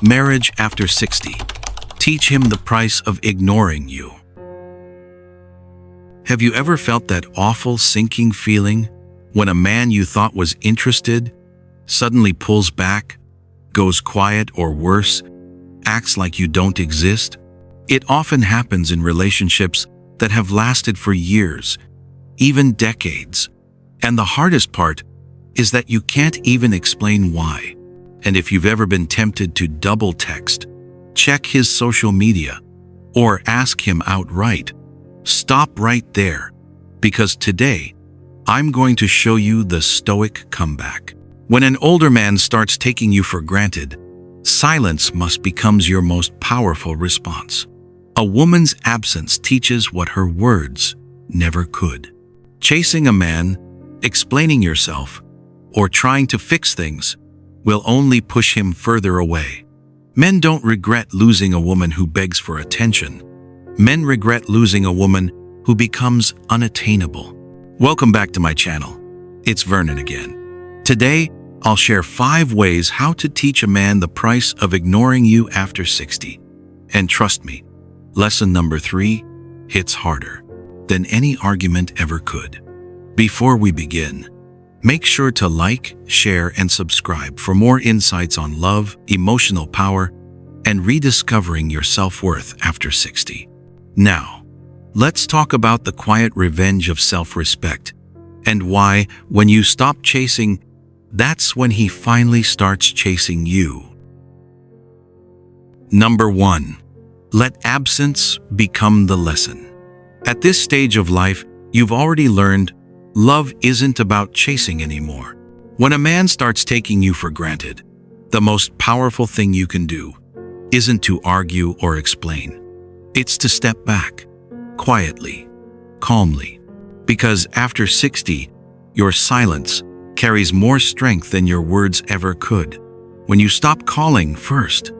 Marriage after 60. Teach him the price of ignoring you. Have you ever felt that awful sinking feeling when a man you thought was interested suddenly pulls back, goes quiet, or worse, acts like you don't exist? It often happens in relationships that have lasted for years, even decades. And the hardest part is that you can't even explain why. And if you've ever been tempted to double text, check his social media, or ask him outright, stop right there, because today, I'm going to show you the stoic comeback. When an older man starts taking you for granted, silence must become your most powerful response. A woman's absence teaches what her words never could. Chasing a man, explaining yourself, or trying to fix things will only push him further away. Men don't regret losing a woman who begs for attention. Men regret losing a woman who becomes unattainable. Welcome back to my channel. It's Vernon again. Today, I'll share 5 ways how to teach a man the price of ignoring you after 60. And trust me, lesson number 3 hits harder than any argument ever could. Before we begin, make sure to like, share, and subscribe for more insights on love, emotional power, and rediscovering your self-worth after 60. Now, let's talk about the quiet revenge of self-respect and why, when you stop chasing, that's when he finally starts chasing you. Number 1. Let absence become the lesson. At this stage of life, you've already learned love isn't about chasing anymore. When a man starts taking you for granted, the most powerful thing you can do isn't to argue or explain. It's to step back, quietly, calmly. Because after 60, your silence carries more strength than your words ever could. When you stop calling first,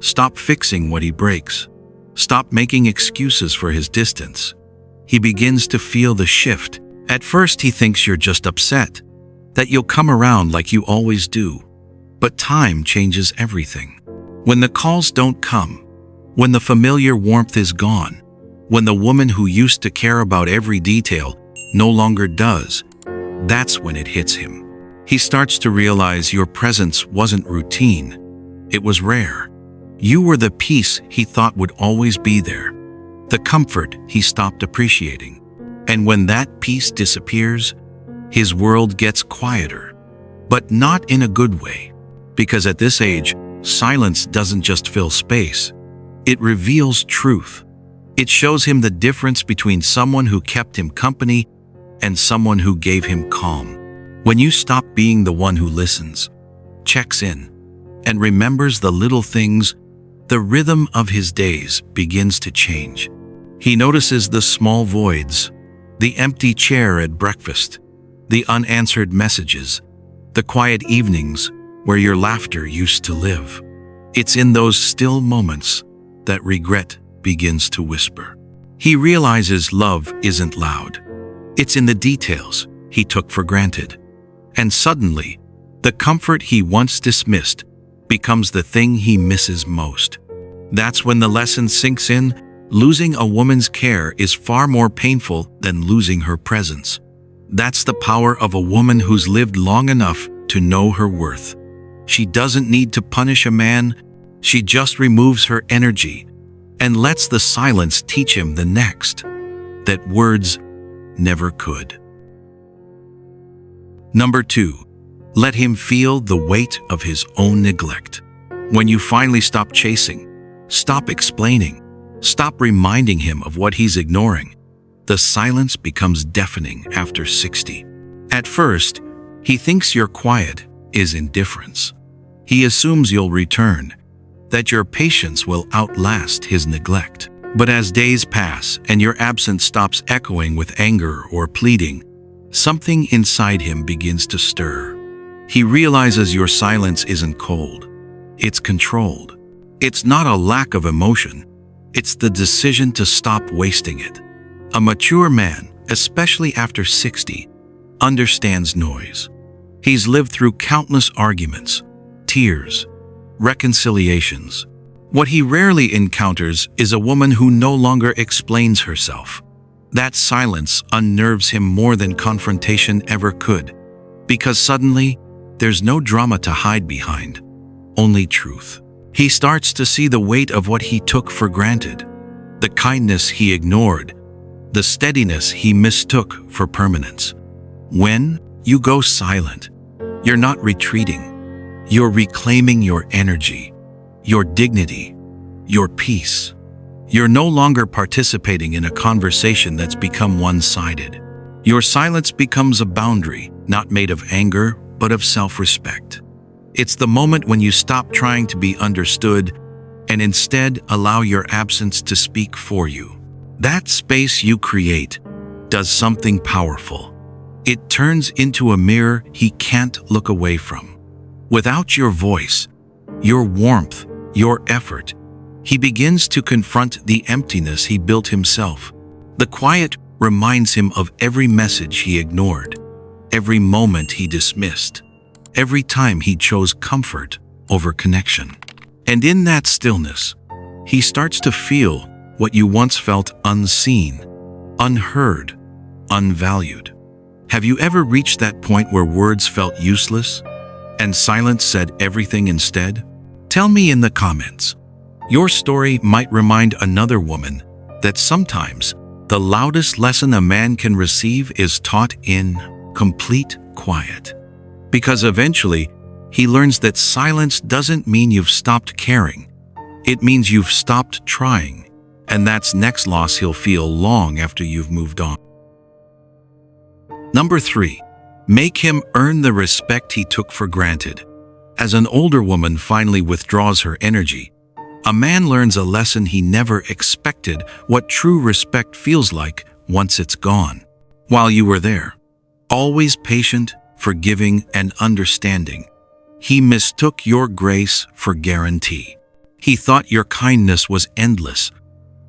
stop fixing what he breaks, stop making excuses for his distance, he begins to feel the shift. At first, he thinks you're just upset, that you'll come around like you always do. But time changes everything. When the calls don't come, when the familiar warmth is gone, when the woman who used to care about every detail no longer does, that's when it hits him. He starts to realize your presence wasn't routine. It was rare. You were the peace he thought would always be there, the comfort he stopped appreciating. And when that peace disappears, his world gets quieter, but not in a good way. Because at this age, silence doesn't just fill space. It reveals truth. It shows him the difference between someone who kept him company and someone who gave him calm. When you stop being the one who listens, checks in, and remembers the little things, the rhythm of his days begins to change. He notices the small voids, the empty chair at breakfast, the unanswered messages, the quiet evenings where your laughter used to live. It's in those still moments that regret begins to whisper. He realizes love isn't loud. It's in the details he took for granted. And suddenly, the comfort he once dismissed becomes the thing he misses most. That's when the lesson sinks in. Losing a woman's care is far more painful than losing her presence. That's the power of a woman who's lived long enough to know her worth. She doesn't need to punish a man. She just removes her energy and lets the silence teach him the next that words never could. Number 2. Let him feel the weight of his own neglect. When you finally stop chasing, stop explaining, stop reminding him of what he's ignoring, the silence becomes deafening after 60. At first, he thinks your quiet is indifference. He assumes you'll return, that your patience will outlast his neglect. But as days pass and your absence stops echoing with anger or pleading, something inside him begins to stir. He realizes your silence isn't cold, it's controlled. It's not a lack of emotion, it's the decision to stop wasting it. A mature man, especially after 60, understands noise. He's lived through countless arguments, tears, reconciliations. What he rarely encounters is a woman who no longer explains herself. That silence unnerves him more than confrontation ever could, because suddenly, there's no drama to hide behind, only truth. He starts to see the weight of what he took for granted, the kindness he ignored, the steadiness he mistook for permanence. When you go silent, you're not retreating. You're reclaiming your energy, your dignity, your peace. You're no longer participating in a conversation that's become one-sided. Your silence becomes a boundary, not made of anger, but of self-respect. It's the moment when you stop trying to be understood and instead allow your absence to speak for you. That space you create does something powerful. It turns into a mirror he can't look away from. Without your voice, your warmth, your effort, he begins to confront the emptiness he built himself. The quiet reminds him of every message he ignored, every moment he dismissed, every time he chose comfort over connection. And in that stillness, he starts to feel what you once felt unseen, unheard, unvalued. Have you ever reached that point where words felt useless and silence said everything instead? Tell me in the comments. Your story might remind another woman that sometimes the loudest lesson a man can receive is taught in complete quiet. Because eventually, he learns that silence doesn't mean you've stopped caring. It means you've stopped trying, and that's next loss he'll feel long after you've moved on. Number 3, make him earn the respect he took for granted. As an older woman finally withdraws her energy, a man learns a lesson he never expected: what true respect feels like once it's gone. While you were there, always patient, forgiving, and understanding, he mistook your grace for guarantee. He thought your kindness was endless,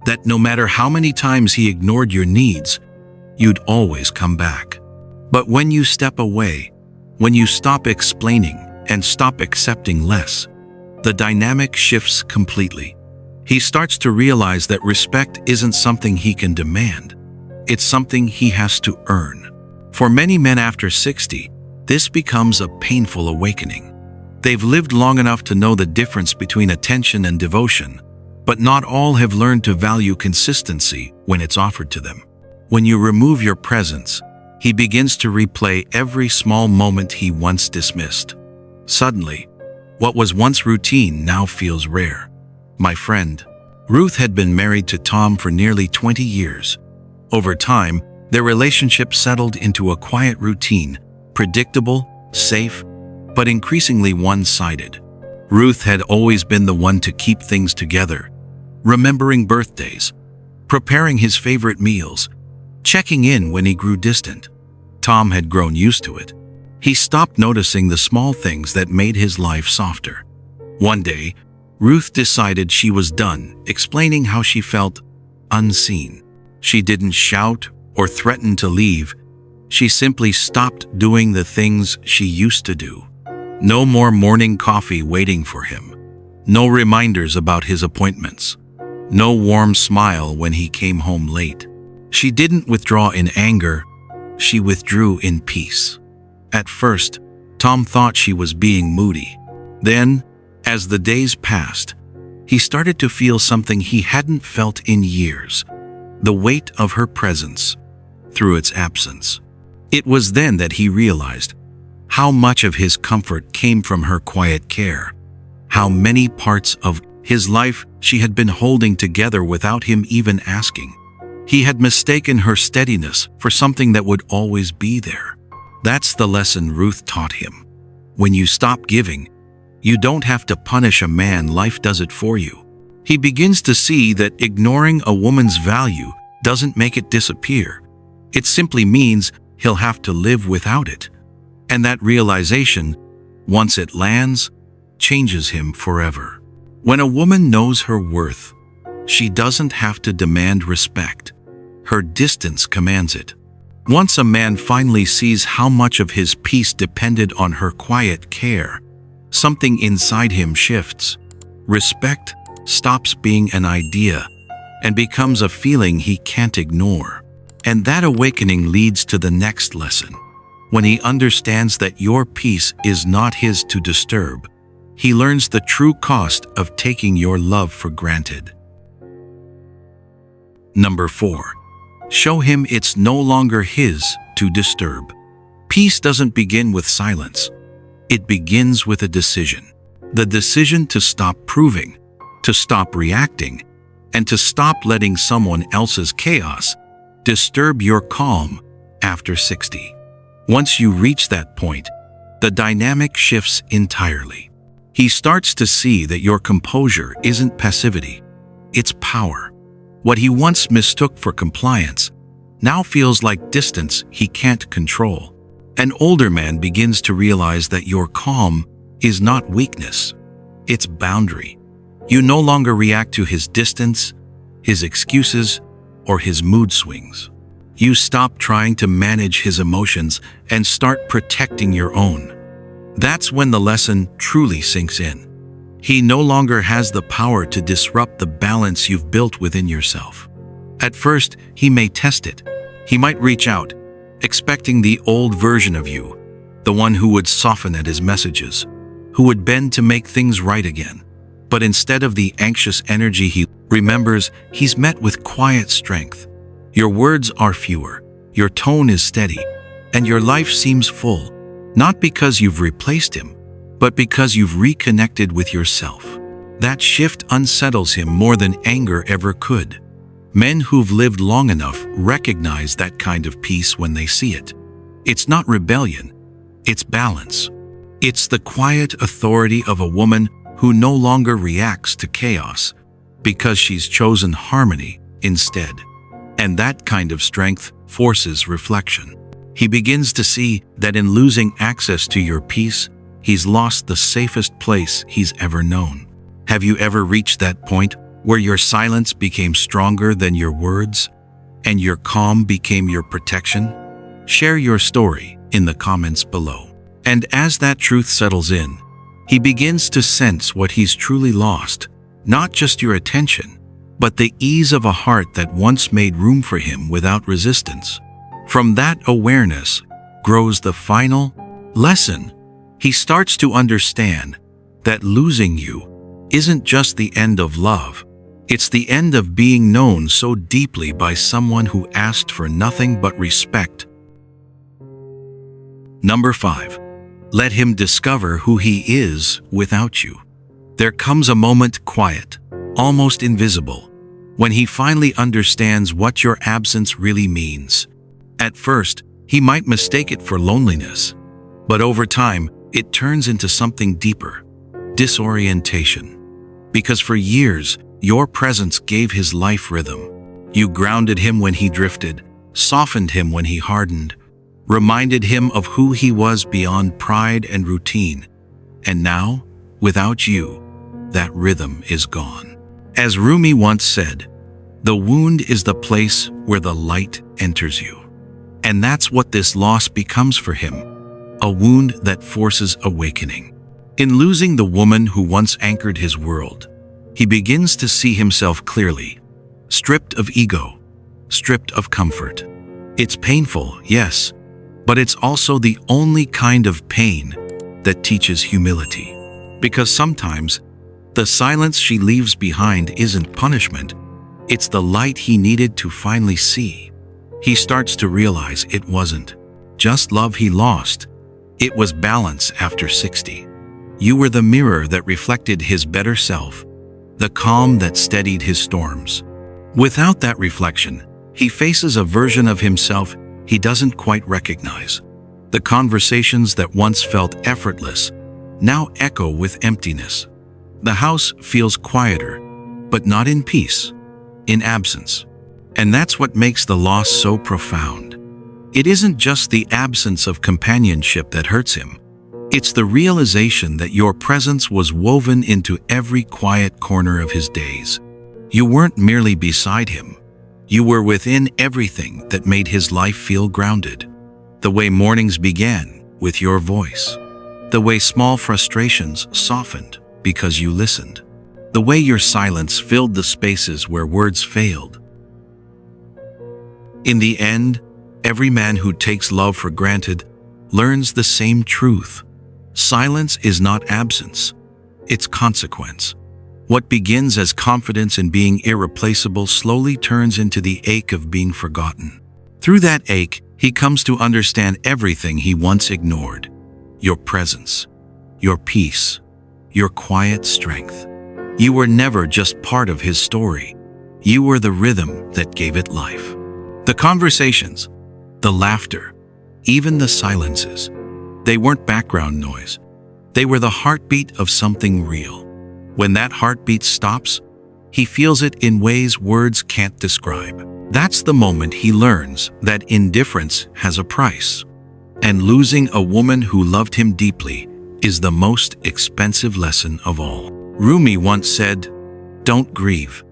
that no matter how many times he ignored your needs, you'd always come back. But when you step away, when you stop explaining and stop accepting less, the dynamic shifts completely. He starts to realize that respect isn't something he can demand. It's something he has to earn. For many men after 60, this becomes a painful awakening. They've lived long enough to know the difference between attention and devotion, but not all have learned to value consistency when it's offered to them. When you remove your presence, he begins to replay every small moment he once dismissed. Suddenly, what was once routine now feels rare. My friend, Ruth had been married to Tom for nearly 20 years. Over time, their relationship settled into a quiet routine, predictable, safe, but increasingly one-sided. Ruth had always been the one to keep things together, remembering birthdays, preparing his favorite meals, checking in when he grew distant. Tom had grown used to it. He stopped noticing the small things that made his life softer. One day, Ruth decided she was done explaining how she felt unseen. She didn't shout or threaten to leave. She simply stopped doing the things she used to do. No more morning coffee waiting for him. No reminders about his appointments. No warm smile when he came home late. She didn't withdraw in anger. She withdrew in peace. At first, Tom thought she was being moody. Then, as the days passed, he started to feel something he hadn't felt in years: the weight of her presence through its absence. It was then that he realized how much of his comfort came from her quiet care, how many parts of his life she had been holding together without him even asking. He had mistaken her steadiness for something that would always be there. That's the lesson Ruth taught him. When you stop giving, you don't have to punish a man, life does it for you. He begins to see that ignoring a woman's value doesn't make it disappear. It simply means he'll have to live without it. And that realization, once it lands, changes him forever. When a woman knows her worth, she doesn't have to demand respect. Her distance commands it. Once a man finally sees how much of his peace depended on her quiet care, something inside him shifts. Respect stops being an idea and becomes a feeling he can't ignore. And that awakening leads to the next lesson. When he understands that your peace is not his to disturb, he learns the true cost of taking your love for granted. Number 4. Show him it's no longer his to disturb. Peace doesn't begin with silence. It begins with a decision. The decision to stop proving, to stop reacting, and to stop letting someone else's chaos disturb your calm after 60. Once you reach that point, the dynamic shifts entirely. He starts to see that your composure isn't passivity, it's power. What he once mistook for compliance now feels like distance he can't control. An older man begins to realize that your calm is not weakness, it's boundary. You no longer react to his distance, his excuses, or his mood swings. You stop trying to manage his emotions and start protecting your own. That's when the lesson truly sinks in. He no longer has the power to disrupt the balance you've built within yourself. At first, he may test it. He might reach out, expecting the old version of you, the one who would soften at his messages, who would bend to make things right again. But instead of the anxious energy he remembers, he's met with quiet strength. Your words are fewer, your tone is steady, and your life seems full, not because you've replaced him, but because you've reconnected with yourself. That shift unsettles him more than anger ever could. Men who've lived long enough recognize that kind of peace when they see it. It's not rebellion, it's balance. It's the quiet authority of a woman who no longer reacts to chaos because she's chosen harmony instead. And that kind of strength forces reflection. He begins to see that in losing access to your peace, he's lost the safest place he's ever known. Have you ever reached that point where your silence became stronger than your words and your calm became your protection? Share your story in the comments below. And as that truth settles in, he begins to sense what he's truly lost, not just your attention, but the ease of a heart that once made room for him without resistance. From that awareness grows the final lesson. He starts to understand that losing you isn't just the end of love, it's the end of being known so deeply by someone who asked for nothing but respect. Number 5. Let him discover who he is without you. There comes a moment quiet, almost invisible, when he finally understands what your absence really means. At first, he might mistake it for loneliness, but over time, it turns into something deeper, disorientation. Because for years, your presence gave his life rhythm. You grounded him when he drifted, softened him when he hardened, reminded him of who he was beyond pride and routine. And now, without you, that rhythm is gone. As Rumi once said, "The wound is the place where the light enters you." And that's what this loss becomes for him, a wound that forces awakening. In losing the woman who once anchored his world, he begins to see himself clearly, stripped of ego, stripped of comfort. It's painful, yes, but it's also the only kind of pain that teaches humility. Because sometimes, the silence she leaves behind isn't punishment, it's the light he needed to finally see. He starts to realize it wasn't just love he lost, it was balance after 60. You were the mirror that reflected his better self, the calm that steadied his storms. Without that reflection, he faces a version of himself he doesn't quite recognize. The conversations that once felt effortless now echo with emptiness. The house feels quieter, but not in peace, in absence. And that's what makes the loss so profound. It isn't just the absence of companionship that hurts him. It's the realization that your presence was woven into every quiet corner of his days. You weren't merely beside him. You were within everything that made his life feel grounded. The way mornings began with your voice. The way small frustrations softened because you listened. The way your silence filled the spaces where words failed. In the end, every man who takes love for granted learns the same truth. Silence is not absence, it's consequence. What begins as confidence in being irreplaceable slowly turns into the ache of being forgotten. Through that ache, he comes to understand everything he once ignored. Your presence, your peace, your quiet strength. You were never just part of his story. You were the rhythm that gave it life. The conversations, the laughter, even the silences, they weren't background noise. They were the heartbeat of something real. When that heartbeat stops, he feels it in ways words can't describe. That's the moment he learns that indifference has a price. And losing a woman who loved him deeply is the most expensive lesson of all. Rumi once said, "Don't grieve.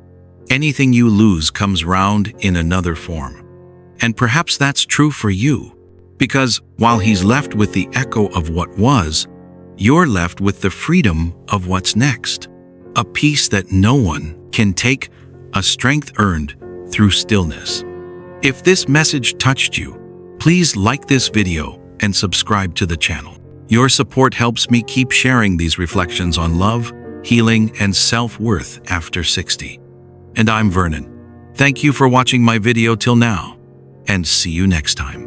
Anything you lose comes round in another form." And perhaps that's true for you, because while he's left with the echo of what was, you're left with the freedom of what's next. A peace that no one can take, a strength earned through stillness. If this message touched you, please like this video and subscribe to the channel. Your support helps me keep sharing these reflections on love, healing, and self-worth after 60. And I'm Vernon. Thank you for watching my video till now, and see you next time.